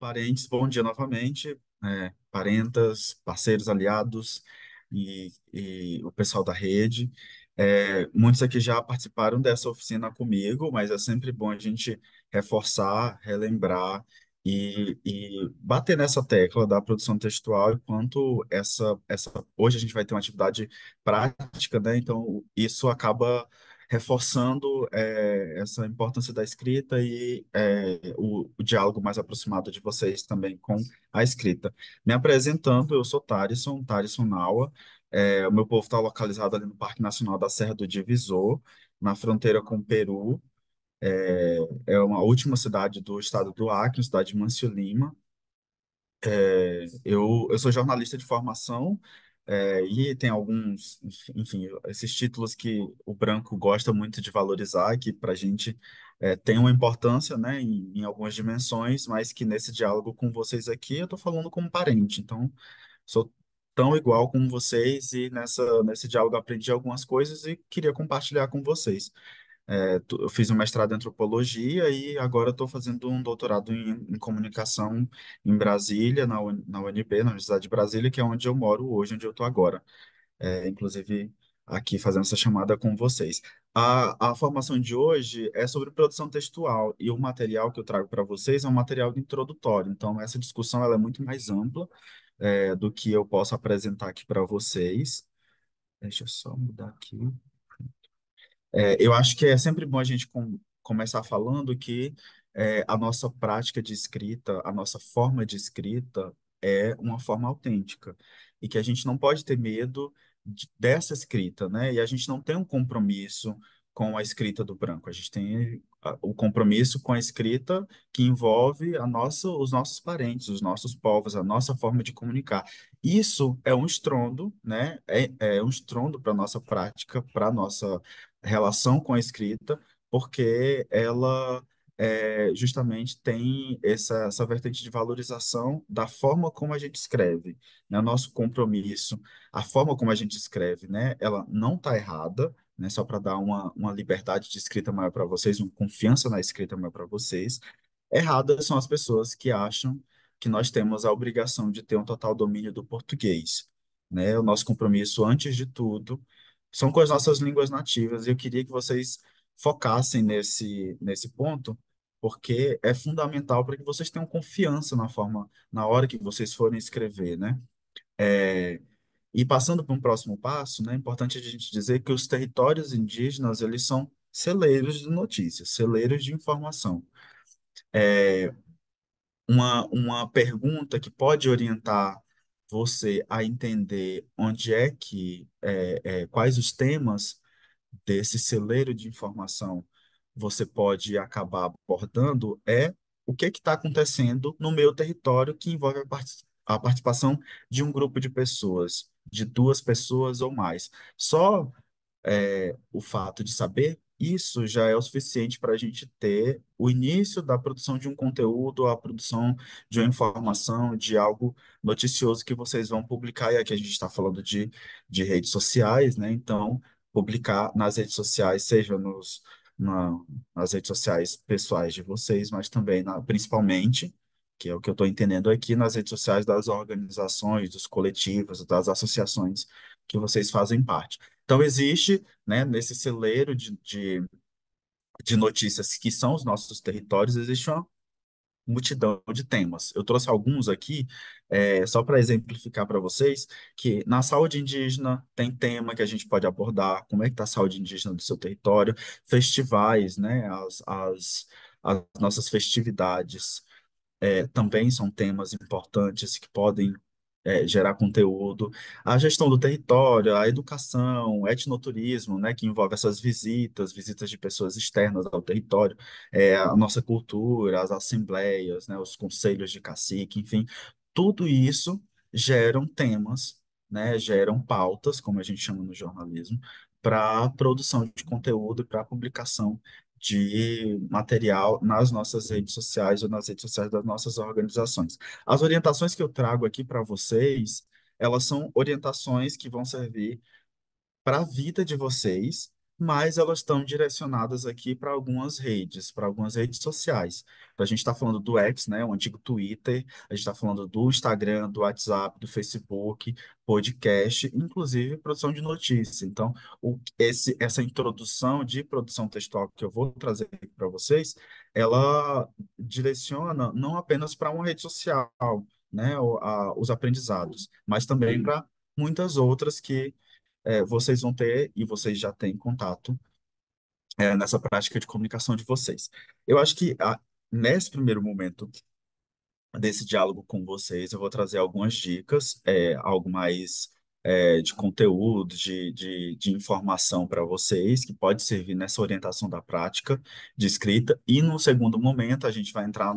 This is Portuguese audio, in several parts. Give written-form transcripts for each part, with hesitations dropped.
Parentes, bom dia novamente. Parentas, parceiros, aliados e o pessoal da rede. Muitos aqui já participaram dessa oficina comigo, mas é sempre bom a gente reforçar, relembrar e bater nessa tecla da produção textual, enquanto hoje a gente vai ter uma atividade prática, né? Então, isso acaba reforçando essa importância da escrita e o diálogo mais aproximado de vocês também com a escrita. Me apresentando, eu sou Tarisson Naua. O meu povo está localizado ali no Parque Nacional da Serra do Divisor, na fronteira com o Peru. É uma última cidade do estado do Acre, cidade de Mancio Lima. Eu sou jornalista de formação, e tem alguns, enfim, esses títulos que o branco gosta muito de valorizar, que para a gente tem uma importância, né, em algumas dimensões, mas que nesse diálogo com vocês aqui eu estou falando como parente, então sou tão igual como vocês e nesse diálogo aprendi algumas coisas e queria compartilhar com vocês. Eu fiz um mestrado em antropologia e agora estou fazendo um doutorado em comunicação em Brasília, na UNB, na Universidade de Brasília, que é onde eu moro hoje, onde eu estou agora. Inclusive, aqui fazendo essa chamada com vocês. A formação de hoje é sobre produção textual e o material que eu trago para vocês é um material introdutório. Então, essa discussão ela é muito mais ampla, do que eu posso apresentar aqui para vocês. Deixa eu só mudar aqui. Eu acho que é sempre bom a gente começar falando que a nossa prática de escrita, a nossa forma de escrita é uma forma autêntica e que a gente não pode ter medo dessa escrita, né? E a gente não tem um compromisso com a escrita do branco, a gente tem o compromisso com a escrita que envolve os nossos parentes, os nossos povos, a nossa forma de comunicar. Isso é um estrondo, né? É um estrondo para a nossa prática, para a nossa relação com a escrita, porque ela justamente tem essa vertente de valorização da forma como a gente escreve, né? O nosso compromisso, a forma como a gente escreve, né? Ela não está errada, né? Só para dar uma liberdade de escrita maior para vocês, uma confiança na escrita maior para vocês. Erradas são as pessoas que acham que nós temos a obrigação de ter um total domínio do português, né? O nosso compromisso, antes de tudo, são com as nossas línguas nativas. E eu queria que vocês focassem nesse ponto, porque é fundamental para que vocês tenham confiança na hora que vocês forem escrever, né? E passando para um próximo passo, né, é importante a gente dizer que os territórios indígenas, eles são celeiros de notícias, celeiros de informação. Uma pergunta que pode orientar você a entender onde é que, quais os temas desse celeiro de informação você pode acabar abordando é o que está acontecendo no meu território que envolve a participação de um grupo de pessoas, de duas pessoas ou mais. Só o fato de saber isso já é o suficiente para a gente ter o início da produção de um conteúdo, a produção de uma informação, de algo noticioso que vocês vão publicar. E aqui a gente está falando de redes sociais, né? Então, publicar nas redes sociais, seja na- nas redes sociais pessoais de vocês, mas também, principalmente, que é o que eu estou entendendo aqui, nas redes sociais das organizações, dos coletivos, das associações que vocês fazem parte. Então, existe, né, nesse celeiro de notícias que são os nossos territórios, existe uma multidão de temas. Eu trouxe alguns aqui, só para exemplificar para vocês, que na saúde indígena tem tema que a gente pode abordar, como é que está a saúde indígena do seu território, festivais, né, as nossas festividades também são temas importantes que podem gerar conteúdo. A gestão do território, a educação, o etnoturismo, né, que envolve essas visitas de pessoas externas ao território, a nossa cultura, as assembleias, né, os conselhos de cacique, enfim, tudo isso geram temas, né, geram pautas, como a gente chama no jornalismo, para a produção de conteúdo e para a publicação de material nas nossas redes sociais ou nas redes sociais das nossas organizações. As orientações que eu trago aqui para vocês, elas são orientações que vão servir para a vida de vocês, mas elas estão direcionadas aqui para algumas redes sociais. Então, a gente está falando do X, né, o antigo Twitter, a gente está falando do Instagram, do WhatsApp, do Facebook, podcast, inclusive produção de notícias. Então, essa introdução de produção textual que eu vou trazer para vocês, ela direciona não apenas para uma rede social, né, os aprendizados, mas também para muitas outras que vocês vão ter e vocês já têm contato nessa prática de comunicação de vocês. Eu acho que nesse primeiro momento desse diálogo com vocês, eu vou trazer algumas dicas, algo mais de conteúdo, de informação para vocês, que pode servir nessa orientação da prática de escrita. E no segundo momento, a gente vai entrar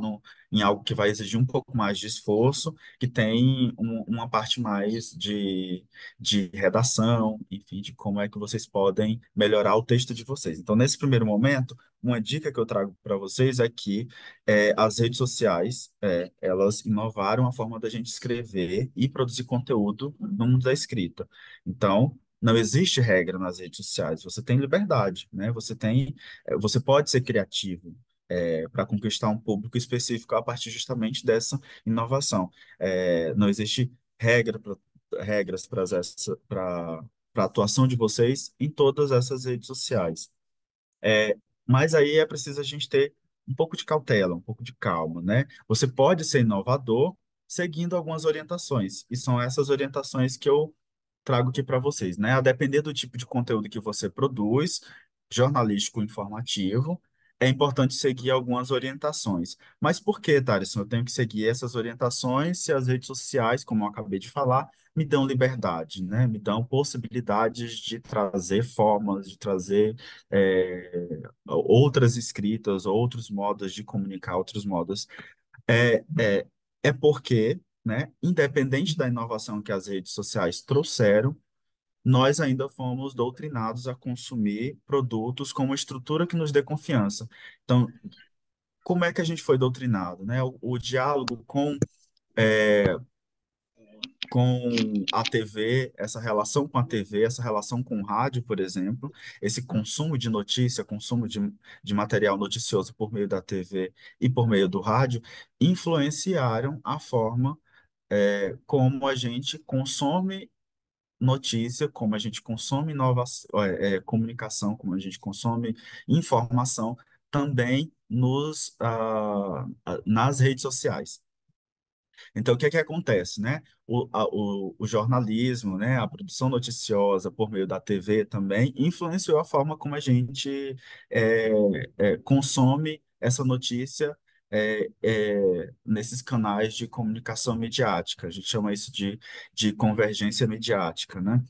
em algo que vai exigir um pouco mais de esforço, que tem uma parte mais de redação, enfim, de como é que vocês podem melhorar o texto de vocês. Então, nesse primeiro momento, uma dica que eu trago para vocês é que as redes sociais, elas inovaram a forma da gente escrever e produzir conteúdo no mundo da escrita. Então, não existe regra nas redes sociais. Você tem liberdade, né? Você pode ser criativo para conquistar um público específico a partir justamente dessa inovação. Não existe regras para a atuação de vocês em todas essas redes sociais. É, mas aí é preciso a gente ter um pouco de cautela, um pouco de calma, né? Você pode ser inovador seguindo algumas orientações, e são essas orientações que eu trago aqui para vocês, né? A depender do tipo de conteúdo que você produz, jornalístico, informativo, é importante seguir algumas orientações. Mas por que, Thaleson, eu tenho que seguir essas orientações se as redes sociais, como eu acabei de falar, me dão liberdade, né? Me dão possibilidades de trazer formas, de trazer outras escritas, outros modos de comunicar, outros modos. É, é, é porque, né, independente da inovação que as redes sociais trouxeram, nós ainda fomos doutrinados a consumir produtos com uma estrutura que nos dê confiança. Então, como é que a gente foi doutrinado, né? O diálogo com a TV, essa relação com a TV, essa relação com o rádio, por exemplo, esse consumo de notícia, consumo de material noticioso por meio da TV e por meio do rádio, influenciaram a forma como a gente consome notícia, como a gente consome inovação, comunicação, como a gente consome informação, também nas redes sociais. Então, o que é que acontece, né? O jornalismo, né, a produção noticiosa por meio da TV também influenciou a forma como a gente é, consome essa notícia nesses canais de comunicação midiática. A gente chama isso de convergência midiática, né?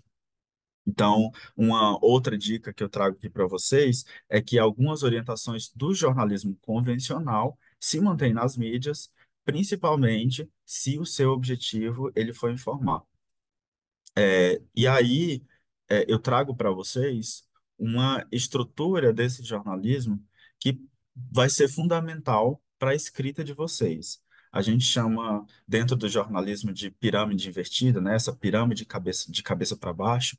Então, uma outra dica que eu trago aqui para vocês é que algumas orientações do jornalismo convencional se mantêm nas mídias, principalmente se o seu objetivo ele for informar. E aí, eu trago para vocês uma estrutura desse jornalismo que vai ser fundamental para a escrita de vocês. A gente chama, dentro do jornalismo, de pirâmide invertida, né? Essa pirâmide de cabeça para baixo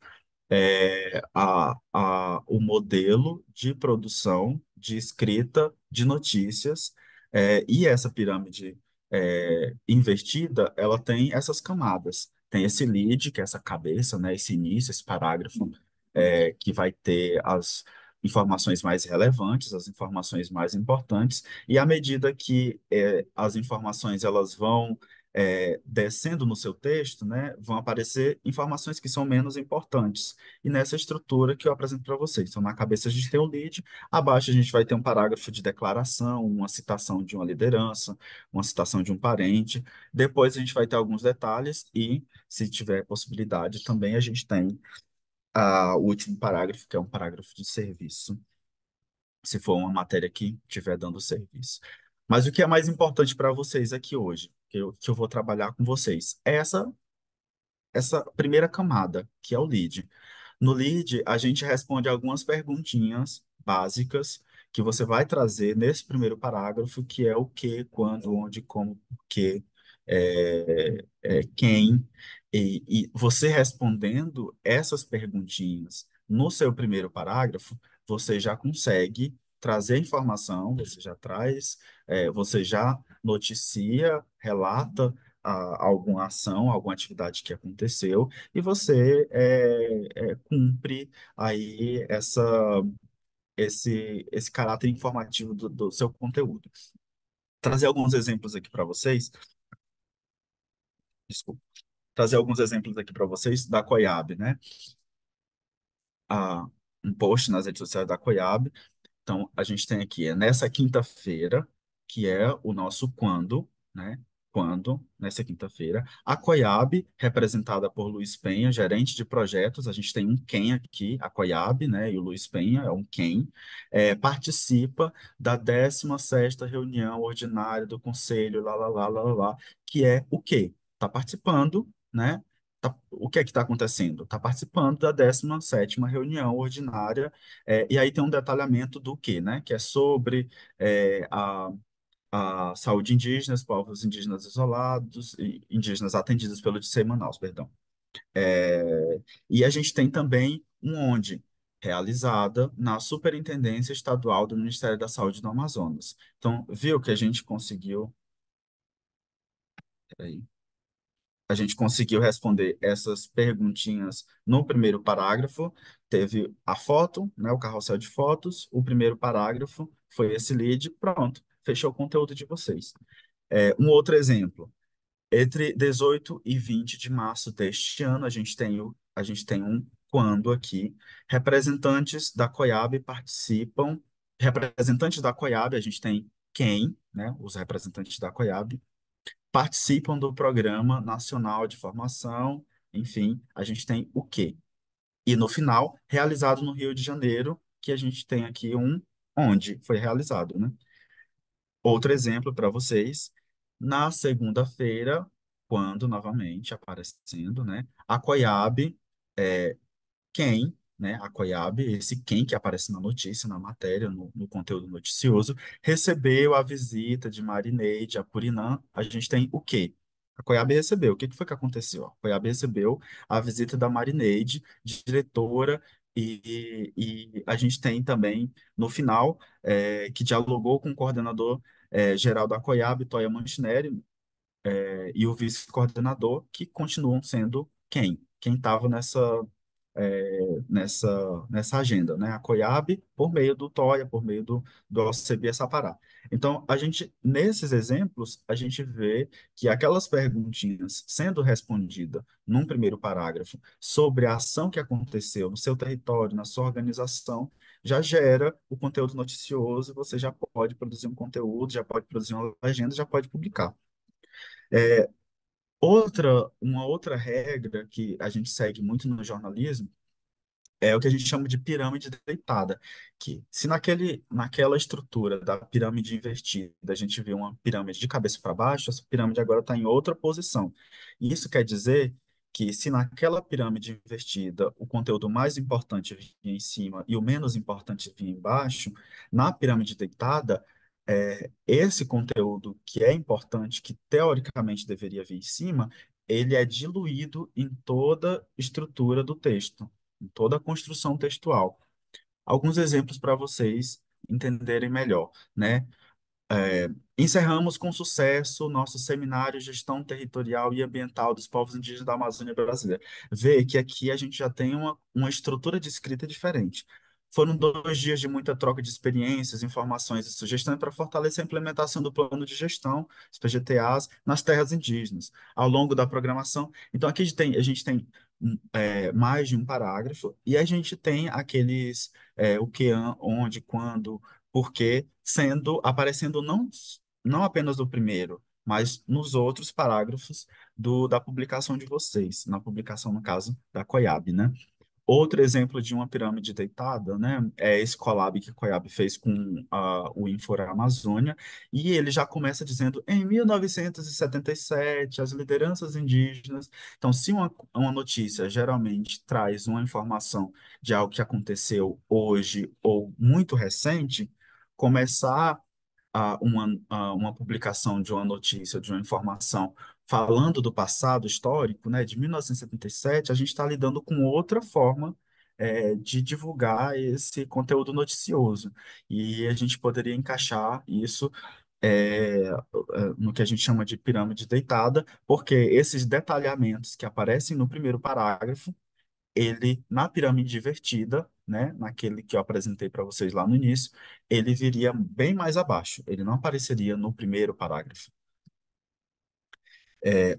o modelo de produção, de escrita de notícias, e essa pirâmide invertida, ela tem essas camadas. Tem esse lead, que é essa cabeça, né, esse início, esse parágrafo, que vai ter as informações mais relevantes, as informações mais importantes, e à medida que as informações elas vão descendo no seu texto, né, vão aparecer informações que são menos importantes e nessa estrutura que eu apresento para vocês. Então, na cabeça a gente tem o lead, abaixo a gente vai ter um parágrafo de declaração, uma citação de uma liderança, uma citação de um parente. Depois a gente vai ter alguns detalhes e, se tiver possibilidade, também a gente tem o último parágrafo, que é um parágrafo de serviço, se for uma matéria que estiver dando serviço. Mas o que é mais importante para vocês aqui hoje, que eu vou trabalhar com vocês, é essa primeira camada, que é o lead. No lead, a gente responde algumas perguntinhas básicas que você vai trazer nesse primeiro parágrafo, que é o que, quando, onde, como, por quê, quem. E você respondendo essas perguntinhas no seu primeiro parágrafo, você já consegue trazer informação, você já traz, você já noticia, relata alguma ação, alguma atividade que aconteceu, e você cumpre aí esse caráter informativo do seu conteúdo. Trazer alguns exemplos aqui para vocês, desculpa, trazer alguns exemplos aqui para vocês da Coiab, né? Ah, um post nas redes sociais da Coiab. Então, a gente tem aqui, nessa quinta-feira, que é o nosso quando, né? Quando, nessa quinta-feira, a Coiab, representada por Luiz Penha, gerente de projetos, a gente tem um quem aqui, a Coiab, né? E o Luiz Penha é um quem, participa da 16ª reunião ordinária do Conselho, que é o quê? Está participando, né? O que é que está acontecendo? Está participando da 17ª reunião ordinária e aí tem um detalhamento do quê, né? Que é sobre a saúde indígena, povos indígenas isolados, e indígenas atendidos pelo DCE Manaus, perdão. E a gente tem também um onde, realizada na Superintendência Estadual do Ministério da Saúde do Amazonas. Então, viu que a gente conseguiu. Peraí. A gente conseguiu responder essas perguntinhas no primeiro parágrafo. Teve a foto, né, o carrossel de fotos, o primeiro parágrafo foi esse lead, pronto, fechou o conteúdo de vocês. Um outro exemplo, entre 18 e 20 de março deste ano, a gente tem um quando aqui, representantes da COIAB participam, representantes da COIAB, a gente tem quem, né, os representantes da COIAB, participam do Programa Nacional de Formação, enfim, a gente tem o quê? E no final, realizado no Rio de Janeiro, que a gente tem aqui um onde foi realizado, né? Outro exemplo para vocês, na segunda-feira, quando novamente aparecendo, né? A COIAB quem, né, a Coiab, esse quem que aparece na notícia, na matéria, no conteúdo noticioso, recebeu a visita de Marineide a Purinã, a gente tem o quê? A Coiab recebeu. O que que foi que aconteceu? A Coiab recebeu a visita da Marineide, diretora, e a gente tem também, no final, que dialogou com o coordenador geral da Coiab, Toya Mancinelli, e o vice-coordenador, que continuam sendo quem? Quem estava nessa agenda, né? A COIAB, por meio do TOIA, por meio do OCB Sapará. Então, nesses exemplos, a gente vê que aquelas perguntinhas sendo respondidas num primeiro parágrafo sobre a ação que aconteceu no seu território, na sua organização, já gera o conteúdo noticioso, você já pode produzir um conteúdo, já pode produzir uma legenda, já pode publicar. Uma outra regra que a gente segue muito no jornalismo é o que a gente chama de pirâmide deitada, que se naquela estrutura da pirâmide invertida, a gente vê uma pirâmide de cabeça para baixo, essa pirâmide agora está em outra posição. E isso quer dizer que se naquela pirâmide invertida o conteúdo mais importante vinha em cima e o menos importante vinha embaixo, na pirâmide deitada, esse conteúdo que é importante, que teoricamente deveria vir em cima, ele é diluído em toda a estrutura do texto, em toda a construção textual. Alguns exemplos para vocês entenderem melhor, né? Encerramos com sucesso o nosso seminário Gestão Territorial e Ambiental dos Povos Indígenas da Amazônia Brasileira. Vê que aqui a gente já tem uma estrutura de escrita diferente. Foram 2 dias de muita troca de experiências, informações e sugestões para fortalecer a implementação do plano de gestão, os PGTAs, nas terras indígenas, ao longo da programação. Então, aqui a gente tem mais de um parágrafo e a gente tem aqueles o que, onde, quando, porque aparecendo não apenas no primeiro, mas nos outros parágrafos da publicação de vocês, na publicação, no caso, da Coiab, né? Outro exemplo de uma pirâmide deitada, né, é esse collab que a Coiab fez com o Infora Amazônia, e ele já começa dizendo, em 1977, as lideranças indígenas. Então, se uma notícia geralmente traz uma informação de algo que aconteceu hoje ou muito recente, começar uma publicação de uma notícia, de uma informação falando do passado histórico, né, de 1977, a gente está lidando com outra forma de divulgar esse conteúdo noticioso. E a gente poderia encaixar isso no que a gente chama de pirâmide deitada, porque esses detalhamentos que aparecem no primeiro parágrafo, ele, na pirâmide invertida, né, naquele que eu apresentei para vocês lá no início, ele viria bem mais abaixo, ele não apareceria no primeiro parágrafo.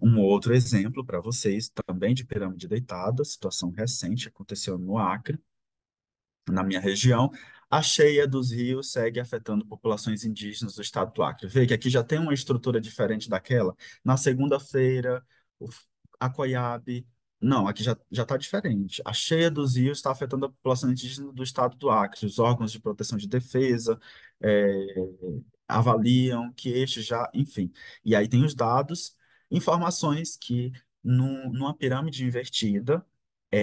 Um outro exemplo para vocês, também de pirâmide deitada, situação recente, aconteceu no Acre, na minha região, a cheia dos rios segue afetando populações indígenas do estado do Acre. Vê que aqui já tem uma estrutura diferente daquela. Na segunda-feira, a Coiabe. Não, aqui já está diferente. A cheia dos rios está afetando a população indígena do estado do Acre. Os órgãos de proteção de defesa avaliam que este já, enfim. E aí tem os dados, informações que numa pirâmide invertida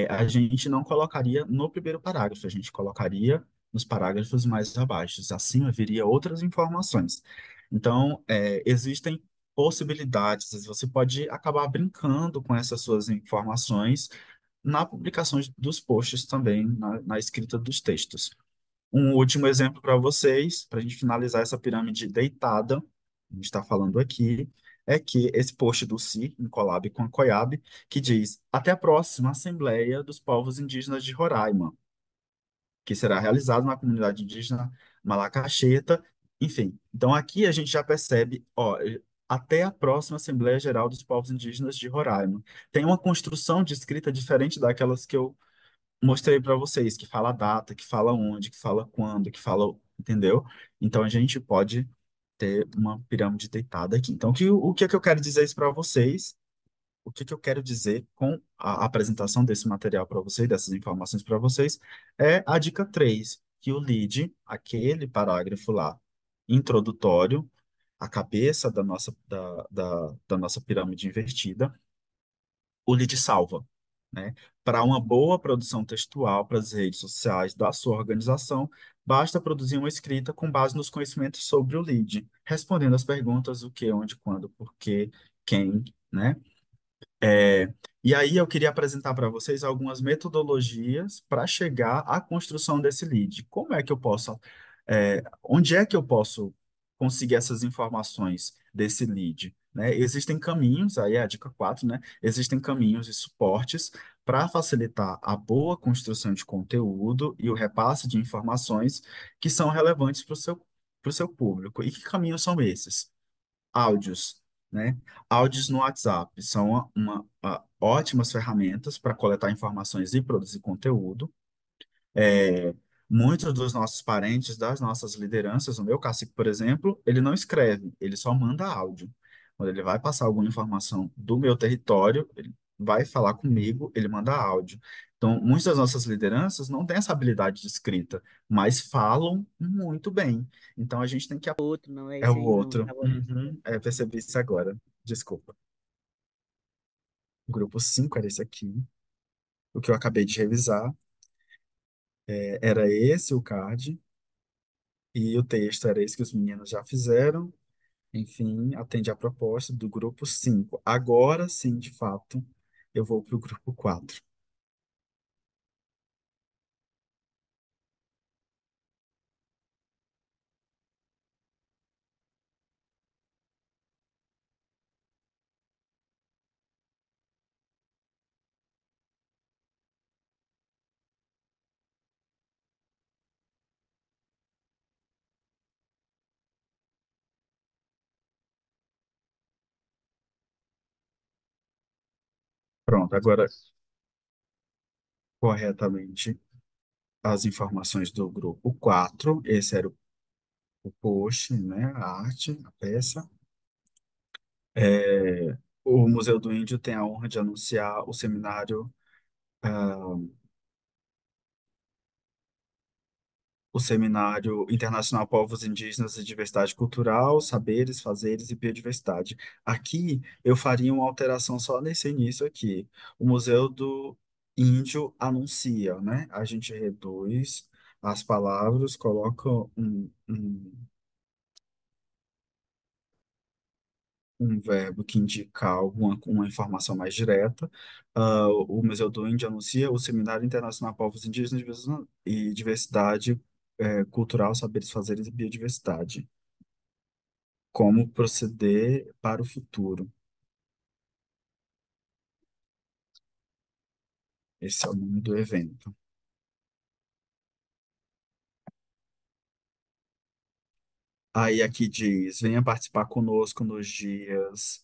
a gente não colocaria no primeiro parágrafo, a gente colocaria nos parágrafos mais abaixo. Acima viria outras informações. Então, existem possibilidades, você pode acabar brincando com essas suas informações na publicação dos posts também, na escrita dos textos. Um último exemplo para vocês, para a gente finalizar essa pirâmide deitada, a gente está falando aqui, é que esse post do Si, em collab com a Coiab, que diz: até a próxima Assembleia dos Povos Indígenas de Roraima, que será realizada na comunidade indígena Malacacheta. Enfim, então aqui a gente já percebe, ó, até a próxima Assembleia Geral dos Povos Indígenas de Roraima. Tem uma construção de escrita diferente daquelas que eu mostrei para vocês, que fala a data, que fala onde, que fala quando, que fala, entendeu? Então a gente pode ter uma pirâmide deitada aqui. Então, o que é que eu quero dizer isso para vocês? O que é que eu quero dizer com a apresentação desse material para vocês, dessas informações para vocês, é a dica 3 que o lead, aquele parágrafo lá, introdutório, a cabeça da nossa pirâmide invertida, o lead salva, né? Para uma boa produção textual para as redes sociais da sua organização, basta produzir uma escrita com base nos conhecimentos sobre o lead, respondendo as perguntas o que, onde, quando, por quê, quem, né? E aí eu queria apresentar para vocês algumas metodologias para chegar à construção desse lead. Como é que eu posso, onde é que eu posso conseguir essas informações desse lead, né? Existem caminhos, aí é a dica 4, né? Existem caminhos e suportes para facilitar a boa construção de conteúdo e o repasse de informações que são relevantes para o seu público. E que caminhos são esses? Áudios, né? Áudios no WhatsApp são ótimas ferramentas para coletar informações e produzir conteúdo. É, muitos dos nossos parentes, das nossas lideranças, o meu cacique, por exemplo, ele não escreve, ele só manda áudio. Quando ele vai passar alguma informação do meu território, ele vai falar comigo, ele manda áudio. Então, muitas das nossas lideranças não têm essa habilidade de escrita, mas falam muito bem. Então, a gente tem que Outro, não é é esse o aí, não. outro. Tava... Uhum. Percebi isso agora. Desculpa. O grupo 5 era esse aqui. O que eu acabei de revisar era esse o card. E o texto era esse que os meninos já fizeram. Enfim, atende à proposta do grupo 5. Agora sim, de fato, eu vou para o grupo 4. Pronto, agora corretamente as informações do grupo 4. Esse era o post, né? A arte, a peça. É, o Museu do Índio tem a honra de anunciar o seminário. O Seminário Internacional Povos Indígenas e Diversidade Cultural, Saberes, Fazeres e Biodiversidade. Aqui eu faria uma alteração só nesse início aqui. O Museu do Índio anuncia, né? A gente reduz as palavras, coloca um um verbo que indica alguma uma informação mais direta. O Museu do Índio anuncia o Seminário Internacional Povos Indígenas e Diversidade Cultural, Saberes, Fazeres e Biodiversidade. Como proceder para o futuro. Esse é o nome do evento. Aí aqui diz: venha participar conosco nos dias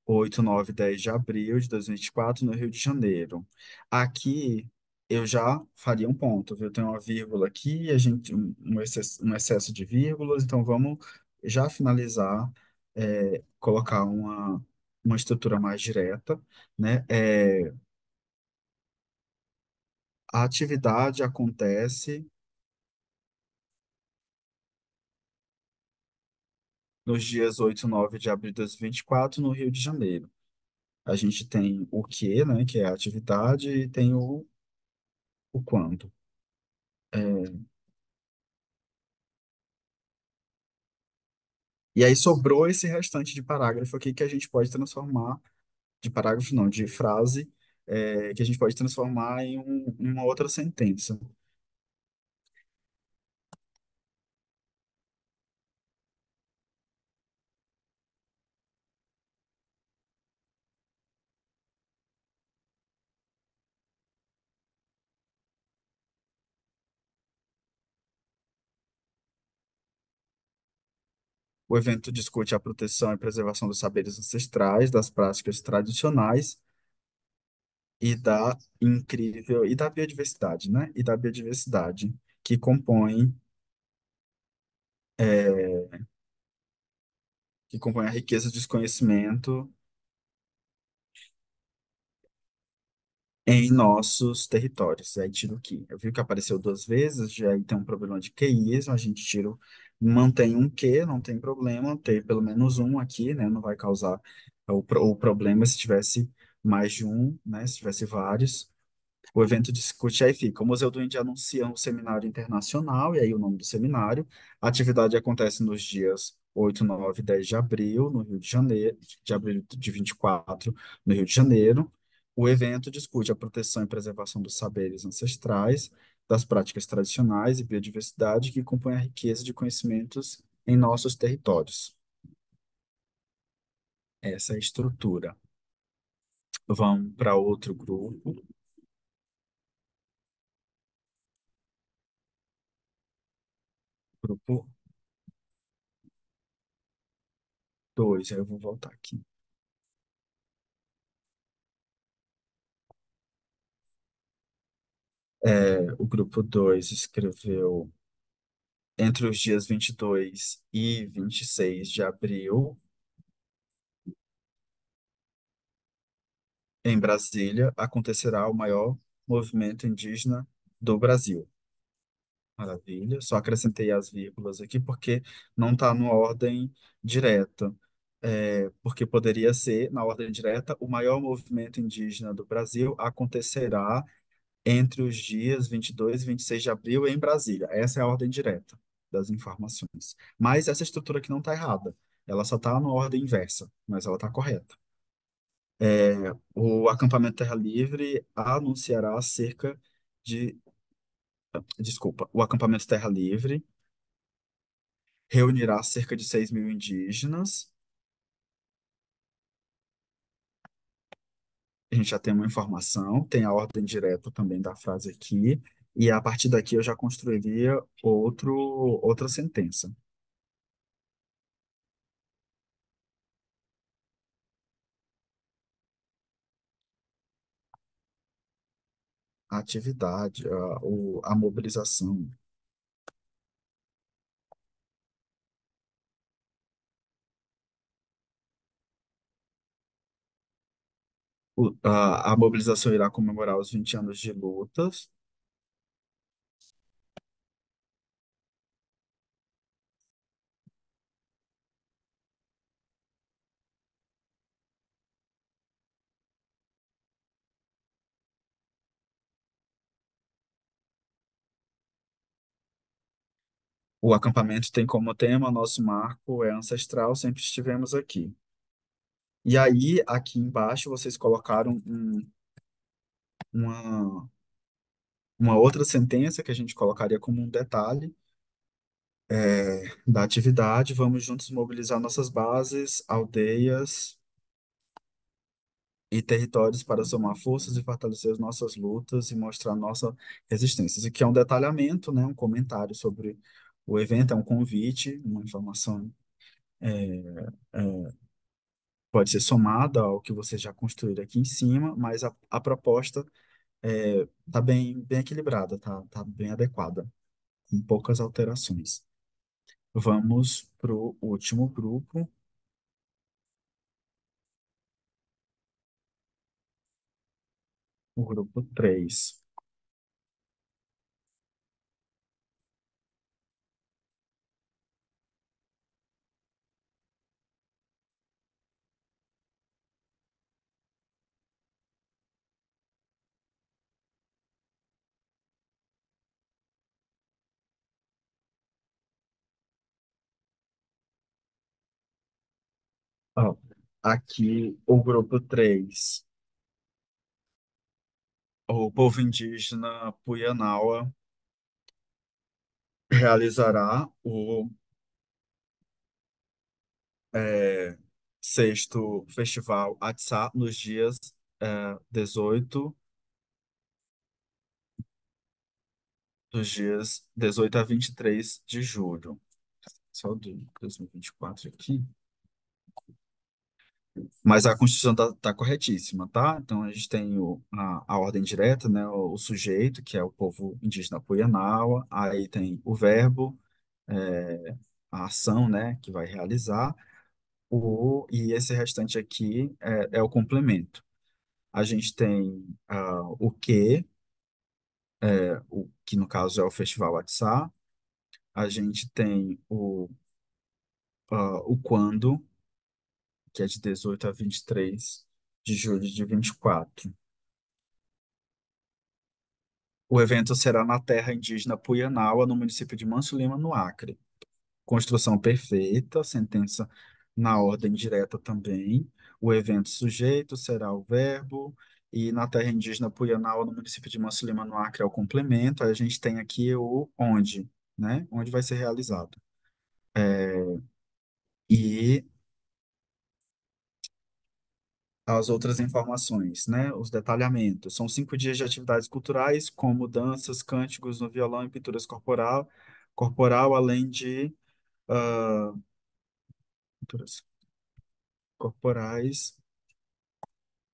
8, 9, 10 de abril de 2024 no Rio de Janeiro. Aqui eu já faria um ponto, viu? Tem uma vírgula aqui, a gente um excesso de vírgulas, então vamos já finalizar, colocar uma estrutura mais direta, né? A atividade acontece nos dias 8 e 9 de abril de 2024 no Rio de Janeiro. A gente tem o que, né, que é a atividade, e tem o quando. É, e aí sobrou esse restante de parágrafo aqui que a gente pode transformar, de parágrafo não, de frase, que a gente pode transformar em uma outra sentença. O evento discute a proteção e preservação dos saberes ancestrais, das práticas tradicionais e da biodiversidade, né? E da biodiversidade que compõe a riqueza de conhecimento em nossos territórios. Aí tiro o que? Eu vi que apareceu duas vezes, já aí tem um problema de QI, a gente tira, mantém um Q, não tem problema, ter pelo menos um aqui, né? Não vai causar o problema se tivesse mais de um, né? Se tivesse vários. O evento discute, aí fica, o Museu do Índio anuncia um seminário internacional, e aí o nome do seminário. A atividade acontece nos dias 8, 9 e 10 de abril, no Rio de Janeiro, de abril de 24, no Rio de Janeiro. O evento discute a proteção e preservação dos saberes ancestrais, das práticas tradicionais e biodiversidade que compõem a riqueza de conhecimentos em nossos territórios. Essa é a estrutura. Vamos para outro grupo, grupo 2. Aí eu vou voltar aqui. O grupo 2 escreveu entre os dias 22 e 26 de abril, em Brasília, acontecerá o maior movimento indígena do Brasil. Maravilha. Só acrescentei as vírgulas aqui porque não está na ordem direta. Porque poderia ser, na ordem direta, o maior movimento indígena do Brasil acontecerá entre os dias 22 e 26 de abril em Brasília. Essa é a ordem direta das informações. Mas essa estrutura aqui não está errada. Ela só está na ordem inversa, mas ela está correta. O acampamento Terra Livre anunciará cerca de. Desculpa, o acampamento Terra Livre reunirá cerca de 6 mil indígenas. A gente já tem uma informação, tem a ordem direta também da frase aqui, e a partir daqui eu já construiria outra sentença. A atividade, a mobilização. A mobilização irá comemorar os 20 anos de lutas. O acampamento tem como tema: nosso marco é ancestral, sempre estivemos aqui. E aí, aqui embaixo, vocês colocaram uma, uma outra sentença que a gente colocaria como um detalhe da atividade. Vamos juntos mobilizar nossas bases, aldeias e territórios para somar forças e fortalecer as nossas lutas e mostrar nossa resistência. Isso aqui é um detalhamento, né? Um comentário sobre o evento, é um convite, uma informação pode ser somada ao que você já construíram aqui em cima, mas a proposta está bem equilibrada, tá bem adequada, com poucas alterações. Vamos para o último grupo, o grupo 3. Ó, aqui, o grupo 3, o povo indígena Puianaua realizará o é, sexto Festival Atsá nos dias 18, dos dias 18 a 23 de julho. Só de 2024 aqui. Mas a Constituição tá corretíssima, tá? Então a gente tem a ordem direta, né? O sujeito, que é o povo indígena Puianaua, aí tem o verbo, é, a ação, né? Que vai realizar, e esse restante aqui é o complemento. A gente tem o que no caso é o Festival Atsá, a gente tem o quando, que é de 18 a 23 de julho de 24. O evento será na terra indígena Puianaua, no município de Manso Lima, no Acre. Construção perfeita, sentença na ordem direta também. O evento sujeito será o verbo, e na terra indígena Puianaua, no município de Manso Lima, no Acre, é o complemento. Aí a gente tem aqui o onde, né? Onde vai ser realizado. E as outras informações, né? Os detalhamentos. São 5 dias de atividades culturais, como danças, cânticos no violão e pinturas corporal, além de pinturas corporais,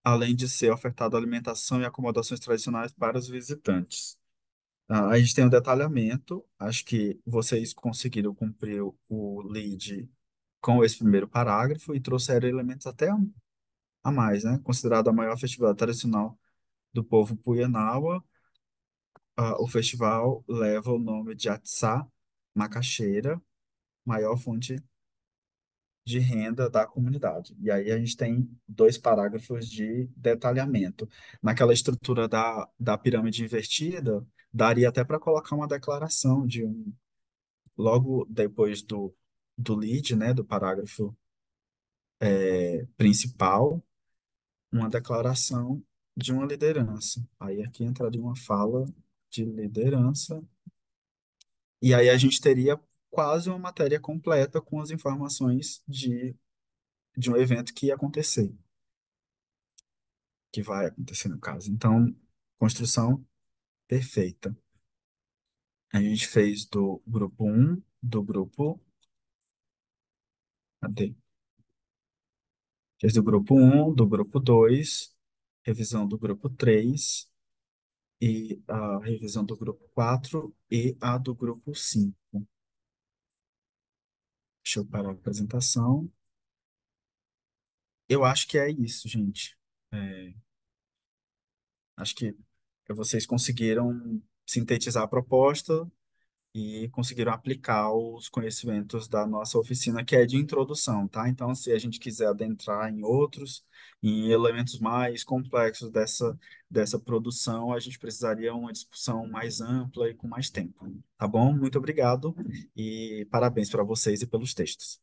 além de ser ofertado alimentação e acomodações tradicionais para os visitantes. A gente tem um detalhamento. Acho que vocês conseguiram cumprir o lead com esse primeiro parágrafo e trouxeram elementos até a mais, né? Considerado a maior festividade tradicional do povo Puianaua, o festival leva o nome de Atsá Macaxeira, maior fonte de renda da comunidade. E aí a gente tem 2 parágrafos de detalhamento. Naquela estrutura da pirâmide invertida, daria até para colocar uma declaração logo depois do lead, né, do parágrafo principal, uma declaração de uma liderança. Aí aqui entraria uma fala de liderança. E aí a gente teria quase uma matéria completa com as informações de um evento que ia acontecer, que vai acontecer no caso. Então, construção perfeita. A gente fez do grupo um, do grupo. Cadê? Fez do grupo um, do grupo 2, revisão do grupo 3 e a revisão do grupo 4 e a do grupo 5. Deixa eu parar a apresentação. Eu acho que é isso, gente. É, acho que vocês conseguiram sintetizar a proposta e conseguiram aplicar os conhecimentos da nossa oficina, que é de introdução, tá? Então, se a gente quiser adentrar em outros, em elementos mais complexos dessa produção, a gente precisaria uma discussão mais ampla e com mais tempo, tá bom? Muito obrigado e parabéns para vocês e pelos textos.